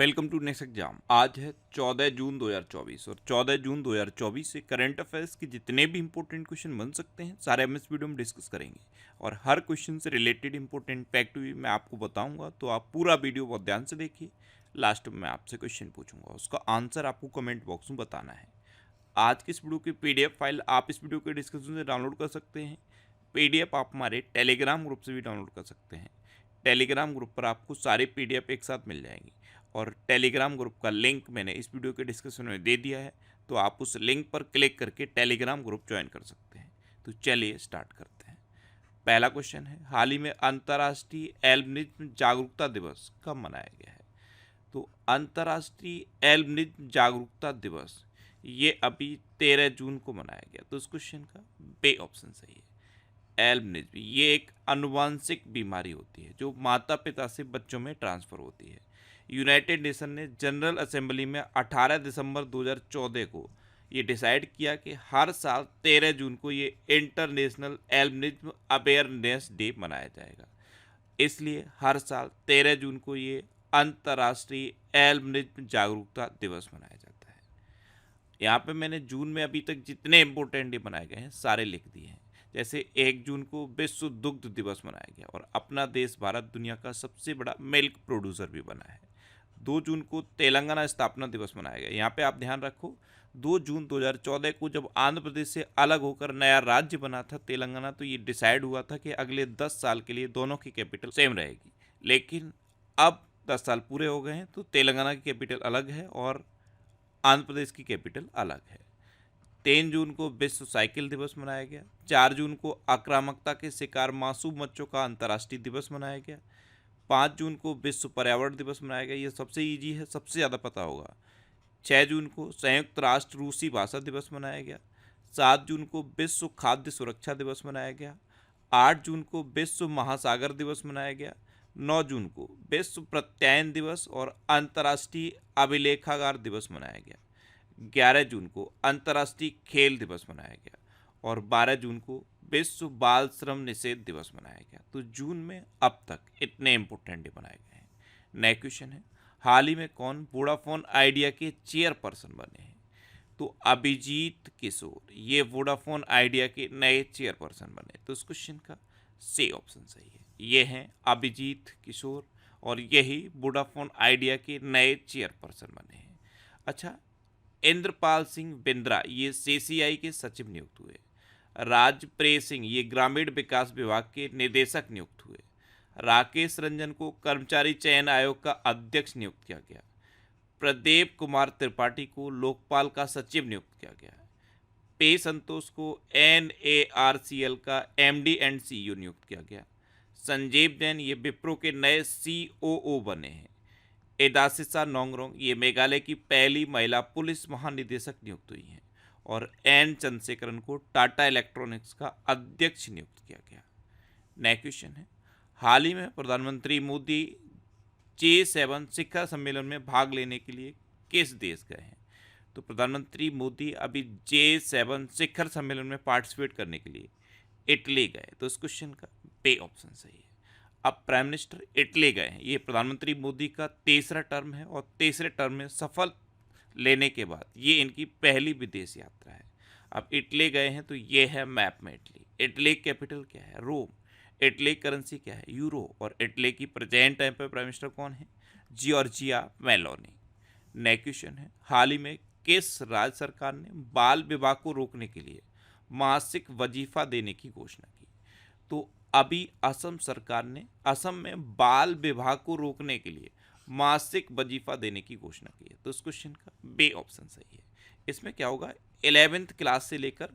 Welcome to next exam. आज है 14 जून 2024 और 14 जून 2024 से करंट अफेयर्स के जितने भी इंपॉर्टेंट क्वेश्चन बन सकते हैं सारे हम इस वीडियो में डिस्कस करेंगे और हर क्वेश्चन से रिलेटेड इंपॉर्टेंट फैक्ट भी मैं आपको बताऊंगा, तो आप पूरा वीडियो बहुत ध्यान से देखिए। लास्ट में मैं आपसे क्वेश्चन पूछूंगा, उसका आंसर आपको कमेंट बॉक्स में बताना है। आज की इस वीडियो की पीडीएफ फाइल आप इस वीडियो के डिस्क्रिप्शन से डाउनलोड कर सकते हैं। पीडीएफ आप हमारे टेलीग्राम ग्रुप से भी डाउनलोड कर सकते हैं। टेलीग्राम ग्रुप पर आपको सारे पीडीएफ एक साथ मिल जाएंगी और टेलीग्राम ग्रुप का लिंक मैंने इस वीडियो के डिस्क्रिप्शन में दे दिया है, तो आप उस लिंक पर क्लिक करके टेलीग्राम ग्रुप ज्वाइन कर सकते हैं। तो चलिए स्टार्ट करते हैं। पहला क्वेश्चन है, हाल ही में अंतर्राष्ट्रीय एल्बिनिज्म जागरूकता दिवस कब मनाया गया है? तो अंतर्राष्ट्रीय एल्बिनिज्म जागरूकता दिवस ये अभी 13 जून को मनाया गया। तो इस क्वेश्चन का बे ऑप्शन सही है। एल्बिनिज्म ये एक आनुवांशिक बीमारी होती है जो माता पिता से बच्चों में ट्रांसफर होती है। यूनाइटेड नेशन ने जनरल असेंबली में 18 दिसंबर 2014 को ये डिसाइड किया कि हर साल 13 जून को ये इंटरनेशनल एल्बिनिज्म अवेयरनेस डे मनाया जाएगा। इसलिए हर साल 13 जून को ये अंतर्राष्ट्रीय एल्बिनिज्म जागरूकता दिवस मनाया जाता है। यहाँ पे मैंने जून में अभी तक जितने इंपॉर्टेंट डे मनाए गए हैं सारे लिख दिए हैं। जैसे 1 जून को विश्व दुग्ध दिवस मनाया गया और अपना देश भारत दुनिया का सबसे बड़ा मिल्क प्रोड्यूसर भी बना है। 2 जून को तेलंगाना स्थापना दिवस मनाया गया। यहाँ पे आप ध्यान रखो, 2 जून 2014 को जब आंध्र प्रदेश से अलग होकर नया राज्य बना था तेलंगाना, तो ये डिसाइड हुआ था कि अगले 10 साल के लिए दोनों की कैपिटल सेम रहेगी। लेकिन अब 10 साल पूरे हो गए हैं तो तेलंगाना की कैपिटल अलग है और आंध्र प्रदेश की कैपिटल अलग है। 3 जून को विश्व साइकिल दिवस मनाया गया। 4 जून को आक्रामकता के शिकार मासूम बच्चों का अंतर्राष्ट्रीय दिवस मनाया गया। 5 जून को विश्व पर्यावरण दिवस मनाया गया, ये सबसे इजी है, सबसे ज़्यादा पता होगा। 6 जून को संयुक्त राष्ट्र रूसी भाषा दिवस मनाया गया। 7 जून को विश्व खाद्य सुरक्षा दिवस मनाया गया। 8 जून को विश्व महासागर दिवस मनाया गया। 9 जून को विश्व प्रत्यायन दिवस और अंतर्राष्ट्रीय अभिलेखागार दिवस मनाया गया। 11 जून को अंतर्राष्ट्रीय खेल दिवस मनाया गया और 12 जून को विश्व बाल श्रम निषेध दिवस मनाया गया। तो जून में अब तक इतने इंपॉर्टेंट डे बनाए गए हैं। नेक्स्ट क्वेश्चन है, हाल ही में कौन वोडाफोन आइडिया के चेयरपर्सन बने हैं? तो अभिजीत किशोर ये वोडाफोन आइडिया के नए चेयरपर्सन बने। तो इस क्वेश्चन का सी ऑप्शन सही है। ये हैं अभिजीत किशोर और यही वोडाफोन आइडिया के नए चेयरपर्सन बने हैं। अच्छा, इंद्रपाल सिंह बिंद्रा ये सीसीआई के सचिव नियुक्त हुए। राजप्रेत सिंह ये ग्रामीण विकास विभाग के निदेशक नियुक्त हुए। राकेश रंजन को कर्मचारी चयन आयोग का अध्यक्ष नियुक्त किया गया। प्रदीप कुमार त्रिपाठी को लोकपाल का सचिव नियुक्त किया गया। पे संतोष को NARCL का MD एंड CEO नियुक्त किया गया। संजीव जैन ये विप्रो के नए COO बने हैं। एदासिसा नोंगरोंग ये मेघालय की पहली महिला पुलिस महानिदेशक नियुक्त हुई हैं और एन चंद्रशेखरन को टाटा इलेक्ट्रॉनिक्स का अध्यक्ष नियुक्त किया गया। नेक्स्ट क्वेश्चन है, हाल ही में प्रधानमंत्री मोदी G7 शिखर सम्मेलन में भाग लेने के लिए किस देश गए हैं? तो प्रधानमंत्री मोदी अभी G7 शिखर सम्मेलन में पार्टिसिपेट करने के लिए इटली गए। तो इस क्वेश्चन का बे ऑप्शन सही है। अब प्राइम मिनिस्टर इटली गए हैं। ये प्रधानमंत्री मोदी का तीसरा टर्म है और तीसरे टर्म में सफल लेने के बाद ये इनकी पहली विदेश यात्रा है। अब इटली गए हैं तो ये है मैप में इटली। इटली कैपिटल क्या है? रोम। इटली करेंसी क्या है? यूरो। और इटली की प्रेजेंट टाइम पर प्राइम मिनिस्टर कौन है? Giorgia Meloni. नेक्स्ट क्वेश्चन है, हाल ही में किस राज्य सरकार ने बाल विवाह को रोकने के लिए मासिक वजीफा देने की घोषणा की? तो अभी असम सरकार ने असम में बाल विवाह को रोकने के लिए मासिक वजीफा देने की घोषणा की है। तो इस क्वेश्चन का बे ऑप्शन सही है। इसमें क्या होगा, 11th क्लास से लेकर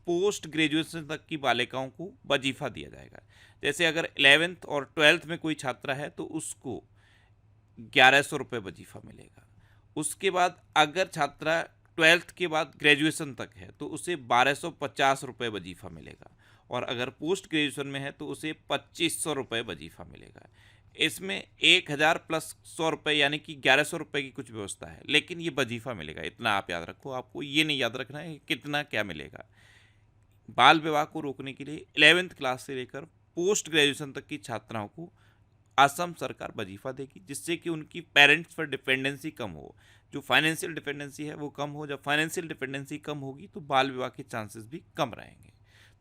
पोस्ट ग्रेजुएशन तक की बालिकाओं को वजीफा दिया जाएगा। जैसे अगर 11th और 12th में कोई छात्रा है तो उसको 1100 रुपये वजीफा मिलेगा। उसके बाद अगर छात्रा 12th के बाद ग्रेजुएशन तक है तो उसे 1250 रुपये वजीफा मिलेगा और अगर पोस्ट ग्रेजुएशन में है तो उसे 2500 रुपये वजीफा मिलेगा। इसमें 1000 प्लस 100 रुपये यानी कि 1100 रुपये की कुछ व्यवस्था है, लेकिन ये वजीफा मिलेगा, इतना आप याद रखो। आपको ये नहीं याद रखना है कितना क्या मिलेगा। बाल विवाह को रोकने के लिए 11th क्लास से लेकर पोस्ट ग्रेजुएशन तक की छात्राओं को असम सरकार वजीफा देगी, जिससे कि उनकी पेरेंट्स पर डिपेंडेंसी कम हो, जो फाइनेंशियल डिपेंडेंसी है वो कम हो। जब फाइनेंशियल डिपेंडेंसी कम होगी तो बाल विवाह के चांसेस भी कम रहेंगे।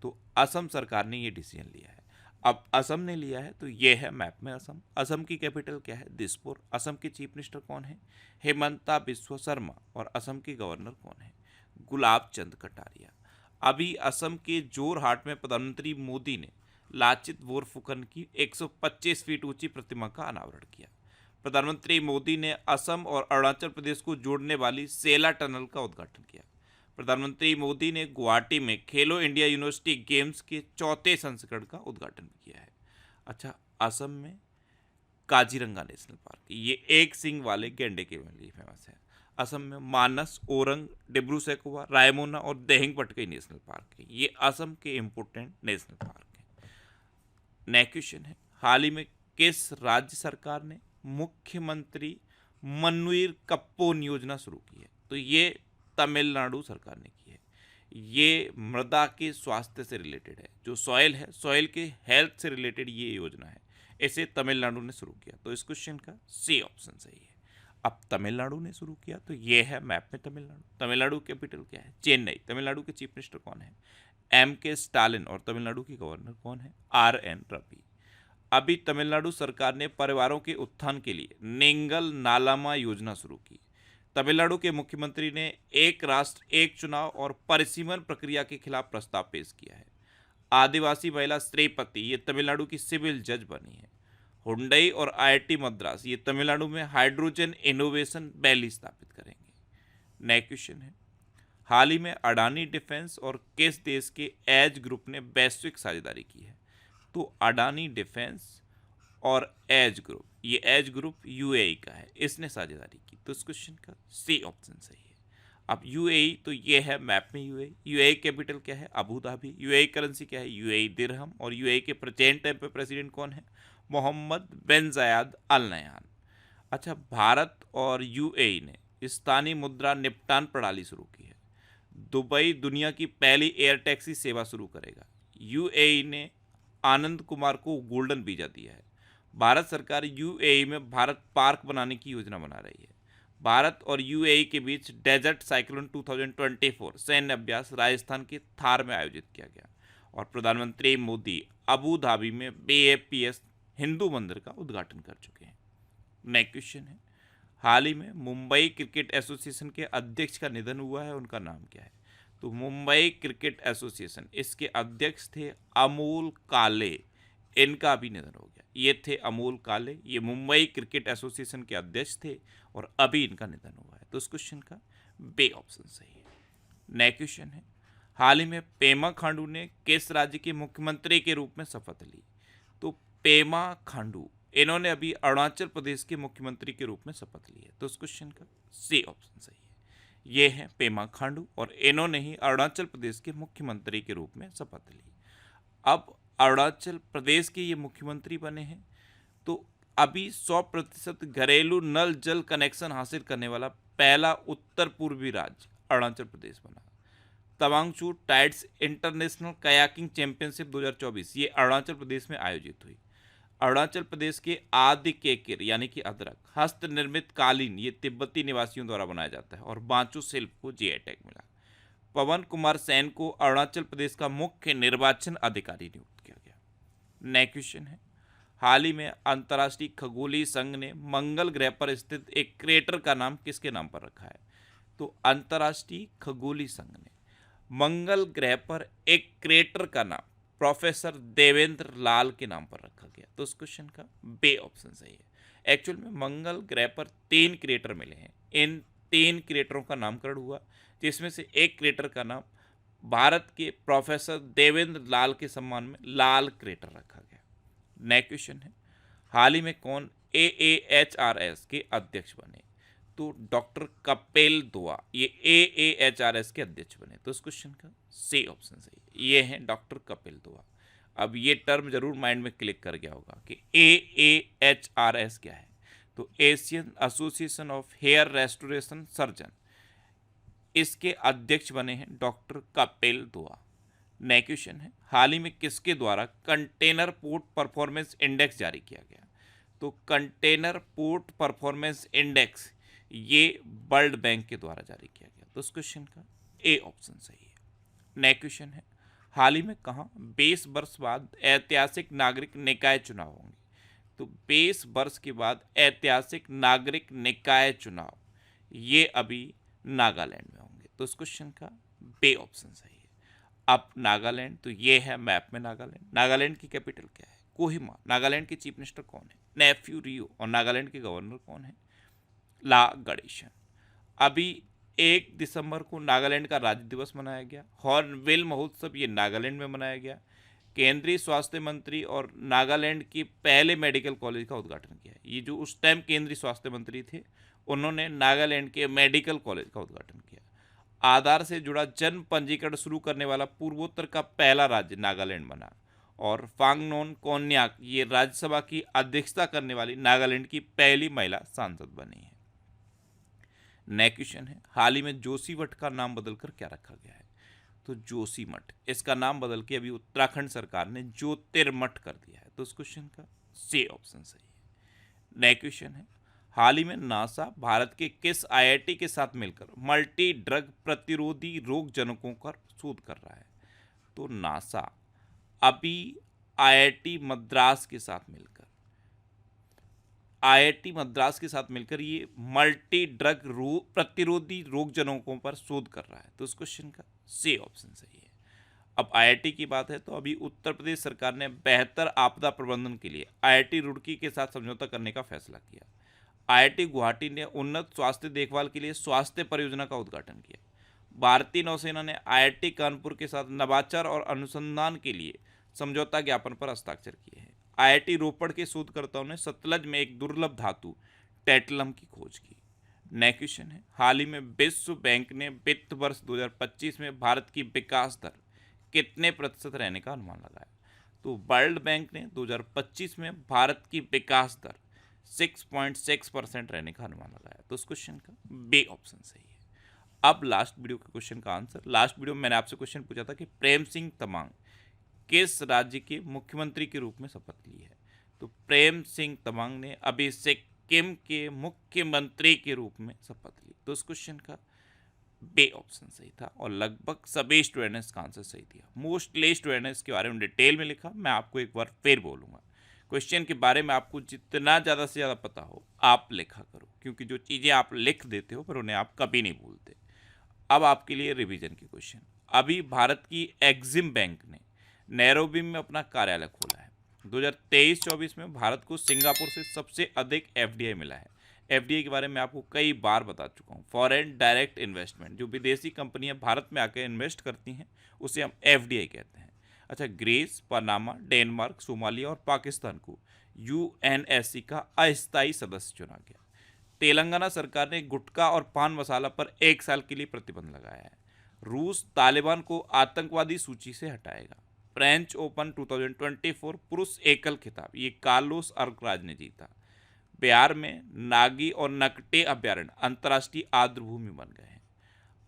तो असम सरकार ने ये डिसीजन लिया है। अब असम ने लिया है तो ये है मैप में असम। असम की कैपिटल क्या है? दिसपुर। असम के चीफ मिनिस्टर कौन है? हेमंता बिस्वा शर्मा। और असम के गवर्नर कौन है? गुलाब चंद कटारिया। अभी असम के जोरहाट में प्रधानमंत्री मोदी ने लाचित बोरफुकन की 125 फीट ऊंची प्रतिमा का अनावरण किया। प्रधानमंत्री मोदी ने असम और अरुणाचल प्रदेश को जोड़ने वाली सेला टनल का उद्घाटन किया। प्रधानमंत्री मोदी ने गुवाहाटी में खेलो इंडिया यूनिवर्सिटी गेम्स के चौथे संस्करण का उद्घाटन भी किया है। अच्छा, असम में काजीरंगा नेशनल पार्क, ये एक सिंग वाले गैंडे के लिए फेमस है। असम में मानस, ओरंग, डिब्रू सैखोवा, रायमोना और देहिंग पटकई नेशनल पार्क है। ये असम के इम्पोर्टेंट नेशनल पार्क हैं। नेक्स्ट क्वेश्चन है, हाल ही में किस राज्य सरकार ने मुख्यमंत्री मनवीर कप्पोन योजना शुरू की है? तो ये तमिलनाडु सरकार ने की है। ये मृदा के स्वास्थ्य से रिलेटेड है, जो सॉइल है, सॉइल के हेल्थ से रिलेटेड ये योजना है। इसे तमिलनाडु ने शुरू किया। तो इस क्वेश्चन का सी ऑप्शन सही है। अब तमिलनाडु ने शुरू किया तो ये है मैप में तमिलनाडु। तमिलनाडु कैपिटल क्या है? चेन्नई। तमिलनाडु के चीफ मिनिस्टर कौन है? M.K. स्टालिन। और तमिलनाडु की गवर्नर कौन है? R.N. रवि। अभी तमिलनाडु सरकार ने परिवारों के उत्थान के लिए नेंगल नालामा योजना शुरू की। तमिलनाडु के मुख्यमंत्री ने एक राष्ट्र एक चुनाव और परिसीमन प्रक्रिया के खिलाफ प्रस्ताव पेश किया है। आदिवासी महिला श्रीपति ये तमिलनाडु की सिविल जज बनी है। हुंडई और IIT मद्रास ये तमिलनाडु में हाइड्रोजन इनोवेशन वैली स्थापित करेंगे। नेक्स्ट क्वेश्चन है, हाल ही में अडानी डिफेंस और किस देश के एज ग्रुप ने वैश्विक साझेदारी की है? तो अडानी डिफेंस और एज ग्रुप, ये एज ग्रुप UAE का है, इसने साझेदारी की। तो इस क्वेश्चन का सी ऑप्शन सही है। अब UAE तो ये है मैप में UAE कैपिटल क्या है? Abu Dhabi. UAE करेंसी क्या है? UAE दिरहम। और UAE के प्रेजेंट टाइम पे प्रेसिडेंट कौन है? मोहम्मद बिन जायद अल नह्यान। अच्छा, भारत और UAE ने स्थानीय मुद्रा निपटान प्रणाली शुरू की है। दुबई दुनिया की पहली एयर टैक्सी सेवा शुरू करेगा। UAE ने आनंद कुमार को गोल्डन वीजा दिया है। भारत सरकार UAE में भारत पार्क बनाने की योजना बना रही है। भारत और UAE के बीच डेजर्ट साइक्लोन 2024 सैन्य अभ्यास राजस्थान के थार में आयोजित किया गया। और प्रधानमंत्री मोदी अबू धाबी में BAPS हिंदू मंदिर का उद्घाटन कर चुके हैं। नेक्स्ट क्वेश्चन है, हाल ही में मुंबई क्रिकेट एसोसिएशन के अध्यक्ष का निधन हुआ है, उनका नाम क्या है? तो मुंबई क्रिकेट एसोसिएशन, इसके अध्यक्ष थे अमोल काले, इनका भी निधन हो गया। ये थे अमोल काले, ये मुंबई क्रिकेट एसोसिएशन के अध्यक्ष थे और अभी इनका निधन हुआ है। तो इस क्वेश्चन का बे ऑप्शन सही है। नेक्स्ट क्वेश्चन है, हाल ही में पेमा खांडू ने किस राज्य के मुख्यमंत्री के रूप में शपथ ली? तो पेमा खांडू, इन्होंने अभी अरुणाचल प्रदेश के मुख्यमंत्री के रूप में शपथ ली है। तो इस क्वेश्चन का सी ऑप्शन सही है। ये हैं पेमा खांडू और इन्होंने ही अरुणाचल प्रदेश के मुख्यमंत्री के रूप में शपथ ली। अब अरुणाचल प्रदेश के ये मुख्यमंत्री बने हैं तो अभी 100% घरेलू नल जल कनेक्शन हासिल करने वाला पहला उत्तर पूर्वी राज्य अरुणाचल प्रदेश बना। तवांग चू टाइड्स इंटरनेशनल कयाकिंग चैंपियनशिप 2024 ये अरुणाचल प्रदेश में आयोजित हुई। अरुणाचल प्रदेश के आदि केकिर यानी कि अदरक हस्त निर्मित कालीन ये तिब्बती निवासियों द्वारा बनाया जाता है और बांचू शिल्प को GI टैग मिला। पवन कुमार सेन को अरुणाचल प्रदेश का मुख्य निर्वाचन अधिकारी नियुक्त किया गया। नेक्स्ट क्वेश्चन है, हाल ही में अंतर्राष्ट्रीय खगोलीय संघ ने मंगल ग्रह पर स्थित एक क्रेटर का नाम किसके नाम पर रखा है? तो अंतर्राष्ट्रीय खगोलीय संघ ने मंगल ग्रह पर एक क्रेटर का नाम प्रोफेसर देवेंद्र लाल के नाम पर रखा गया। तो उस क्वेश्चन का बे ऑप्शन सही है। एक्चुअल में मंगल ग्रह पर 3 क्रेटर मिले हैं। इन 3 क्रेटरों का नामकरण हुआ, जिसमें से एक क्रेटर का नाम भारत के प्रोफेसर देवेंद्र लाल के सम्मान में लाल क्रेटर रखा गया। नेक्स्ट क्वेश्चन है, हाल ही में कौन AAHRS के अध्यक्ष बने? तो डॉक्टर कपिल दुआ ये AAHRS के अध्यक्ष बने। तो इस क्वेश्चन का सी ऑप्शन सही है। ये हैं डॉक्टर कपिल दुआ। अब ये टर्म जरूर माइंड में क्लिक कर गया होगा कि AAHRS क्या है? तो Asian association of hair restoration surgeon, इसके अध्यक्ष बने हैं डॉक्टर कपिल दुआ। नेक्स्ट क्वेश्चन है, हाल ही में किसके द्वारा कंटेनर पोर्ट परफॉर्मेंस इंडेक्स जारी किया गया? तो कंटेनर पोर्ट परफॉर्मेंस इंडेक्स ये वर्ल्ड बैंक के द्वारा जारी किया गया। तो इस क्वेश्चन का ए ऑप्शन सही है। नेक्स्ट क्वेश्चन है, हाल ही में कहाँ 20 वर्ष बाद ऐतिहासिक नागरिक निकाय चुनाव होंगे? तो 20 वर्ष के बाद ऐतिहासिक नागरिक निकाय चुनाव ये अभी नागालैंड में होंगे। तो इस क्वेश्चन का बे ऑप्शन सही है। अब नागालैंड, तो ये है मैप में नागालैंड। नागालैंड की कैपिटल क्या है? कोहिमा। नागालैंड के चीफ मिनिस्टर कौन है? नेफ्यू रियो। और नागालैंड के गवर्नर कौन है? ला गणेशन। अभी 1 दिसंबर को नागालैंड का राज्य दिवस मनाया गया। हॉर्नबिल महोत्सव ये नागालैंड में मनाया गया। केंद्रीय स्वास्थ्य मंत्री और नागालैंड के पहले मेडिकल कॉलेज का उद्घाटन किया। ये जो उस टाइम केंद्रीय स्वास्थ्य मंत्री थे, उन्होंने नागालैंड के मेडिकल कॉलेज का उद्घाटन किया। आधार से जुड़ा जन्म पंजीकरण शुरू करने वाला पूर्वोत्तर का पहला राज्य नागालैंड बना। और फांगनोन कोन्याक ये राज्यसभा की अध्यक्षता करने वाली नागालैंड की पहली महिला सांसद बनी है। नेक्स्ट क्वेश्चन है, हाल ही में जोशीमठ का नाम बदलकर क्या रखा गया है? तो जोशीमठ, इसका नाम बदल के अभी उत्तराखंड सरकार ने ज्योतिर्मठ कर दिया है। तो इस क्वेश्चन का सी ऑप्शन सही है। नेक्स्ट क्वेश्चन है, हाल ही में नासा भारत के किस आईआईटी के साथ मिलकर मल्टी ड्रग प्रतिरोधी रोग जनकों पर शोध कर रहा है? तो नासा अभी आईआईटी मद्रास के साथ मिलकर ये मल्टी ड्रग प्रतिरोधी रोग जनकों पर शोध कर रहा है। तो इस क्वेश्चन का सी ऑप्शन सही है। अब आईआईटी की बात है तो अभी उत्तर प्रदेश सरकार ने बेहतर आपदा प्रबंधन के लिए आईआईटी रुड़की के साथ समझौता करने का फैसला किया। आईआईटी गुवाहाटी ने उन्नत स्वास्थ्य देखभाल के लिए स्वास्थ्य परियोजना का उद्घाटन किया। भारतीय नौसेना ने आईआईटी कानपुर के साथ नवाचार और अनुसंधान के लिए समझौता ज्ञापन पर हस्ताक्षर किए हैं। आईआईटी रोपड़ के शोधकर्ताओं ने सतलज में एक दुर्लभ धातु टेटलम की खोज की। नेक्स्ट क्वेश्चन है, हाल ही में विश्व बैंक ने वित्त वर्ष 2025 में भारत की विकास दर कितने प्रतिशत रहने का अनुमान लगाया? तो वर्ल्ड बैंक ने 2025 में भारत की विकास दर 6.6% रहने का अनुमान लगाया। तो इस क्वेश्चन का बी ऑप्शन सही है। अब लास्ट वीडियो के क्वेश्चन का आंसर। लास्ट वीडियो में मैंने आपसे क्वेश्चन पूछा था कि प्रेम सिंह तमांग किस राज्य के मुख्यमंत्री के रूप में शपथ ली है? तो प्रेम सिंह तमांग ने अभी सिक्किम के मुख्यमंत्री के रूप में शपथ ली। तो इस क्वेश्चन का बे ऑप्शन सही था और लगभग सभी स्टूडेंट्स का आंसर सही दिया। मोस्टली स्टूडेंट्स के बारे में डिटेल में लिखा। मैं आपको एक बार फिर बोलूँगा, क्वेश्चन के बारे में आपको जितना ज़्यादा से ज़्यादा पता हो आप लिखा करो, क्योंकि जो चीज़ें आप लिख देते हो पर उन्हें आप कभी नहीं भूलते। अब आपके लिए रिवीजन के क्वेश्चन। अभी भारत की एग्जिम बैंक ने नैरोबी में अपना कार्यालय खोला है। 2023-24 में भारत को सिंगापुर से सबसे अधिक एफडीआई मिला है। एफडीआई के बारे में आपको कई बार बता चुका हूँ। फॉरेन डायरेक्ट इन्वेस्टमेंट, जो विदेशी कंपनियां भारत में आकर इन्वेस्ट करती हैं उसे हम एफडीआई कहते हैं। अच्छा, ग्रीस, पनामा, डेनमार्क, सोमालिया और पाकिस्तान को यूएनएससी का अस्थायी सदस्य चुना गया। तेलंगाना सरकार ने गुटखा और पान मसाला पर 1 साल के लिए प्रतिबंध लगाया है। रूस तालिबान को आतंकवादी सूची से हटाएगा। फ्रेंच ओपन 2024 पुरुष एकल खिताब ये कार्लोस अल्कराज ने जीता। बिहार में नागी और नकटे अभ्यारण्य अंतर्राष्ट्रीय आर्द्रभूमि बन गए हैं।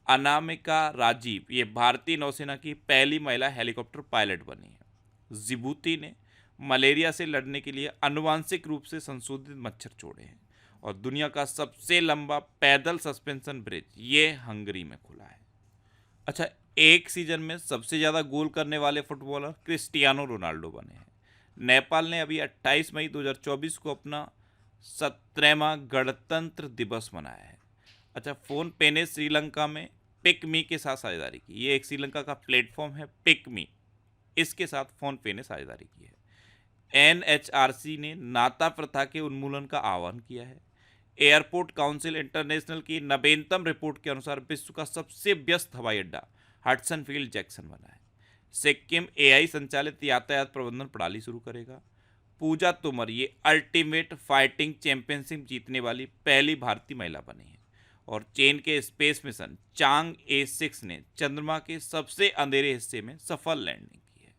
अनामिका राजीव ये भारतीय नौसेना की पहली महिला हेलीकॉप्टर पायलट बनी है। जिबूती ने मलेरिया से लड़ने के लिए आनुवांशिक रूप से संशोधित मच्छर छोड़े हैं। और दुनिया का सबसे लंबा पैदल सस्पेंशन ब्रिज ये हंगरी में खुला है। अच्छा, एक सीजन में सबसे ज़्यादा गोल करने वाले फुटबॉलर क्रिस्टियानो रोनाल्डो बने हैं। नेपाल ने अभी 28 मई 2024 को अपना 17वां गणतंत्र दिवस मनाया है। अच्छा, फोन पे ने श्रीलंका में पिकमी के साथ साझेदारी की। ये एक श्रीलंका का प्लेटफॉर्म है पिकमी, इसके साथ फोन पे ने साझेदारी की है। एनएचआरसी ने नाता प्रथा के उन्मूलन का आह्वान किया है। एयरपोर्ट काउंसिल इंटरनेशनल की नवीनतम रिपोर्ट के अनुसार विश्व का सबसे व्यस्त हवाई अड्डा हडसन फील्ड जैक्सन बना है। सिक्किम एआई संचालित यातायात प्रबंधन प्रणाली शुरू करेगा। पूजा तोमर ये अल्टीमेट फाइटिंग चैंपियनशिप जीतने वाली पहली भारतीय महिला बनी है। और चीन के स्पेस मिशन चांग ए6 ने चंद्रमा के सबसे अंधेरे हिस्से में सफल लैंडिंग की है।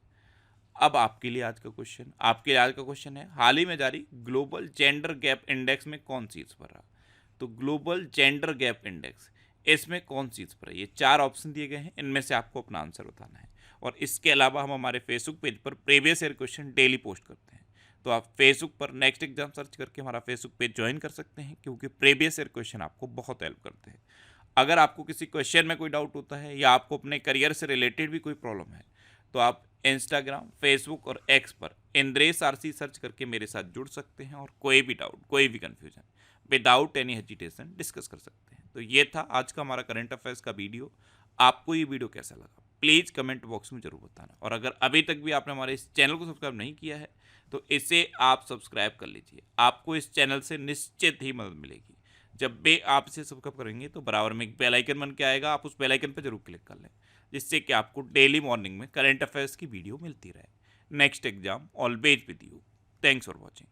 अब आपके लिए आज का क्वेश्चन है, हाल ही में जारी ग्लोबल जेंडर गैप इंडेक्स में कौन चीज पर रहा? तो ग्लोबल जेंडर गैप इंडेक्स इसमें कौन चीज पर है? ये 4 ऑप्शन दिए गए हैं, इनमें से आपको अपना आंसर बताना है। और इसके अलावा हम हमारे फेसबुक पेज पर previous year question daily post करते हैं। तो आप फेसबुक पर नेक्स्ट एग्जाम सर्च करके हमारा फेसबुक पेज ज्वाइन कर सकते हैं, क्योंकि प्रीवियस ईयर क्वेश्चन आपको बहुत हेल्प करते हैं। अगर आपको किसी क्वेश्चन में कोई डाउट होता है या आपको अपने करियर से रिलेटेड भी कोई प्रॉब्लम है, तो आप इंस्टाग्राम, फेसबुक और एक्स पर इंद्रेश आरसी सर्च करके मेरे साथ जुड़ सकते हैं और कोई भी डाउट, कोई भी confusion without any hesitation discuss कर सकते हैं। तो ये था आज का हमारा करंट अफेयर्स का वीडियो। आपको ये वीडियो कैसा लगा प्लीज़ कमेंट बॉक्स में जरूर बताना, और अगर अभी तक भी आपने हमारे इस चैनल को सब्सक्राइब नहीं किया है तो इसे आप सब्सक्राइब कर लीजिए। आपको इस चैनल से निश्चित ही मदद मिलेगी। जब भी आप इसे सब्सक्राइब करेंगे तो बराबर में एक बेल आइकन बन के आएगा, आप उस बेल आइकन पर जरूर क्लिक कर लें, जिससे कि आपको डेली मॉर्निंग में करंट अफेयर्स की वीडियो मिलती रहे। Next exam always with you. Thanks for watching.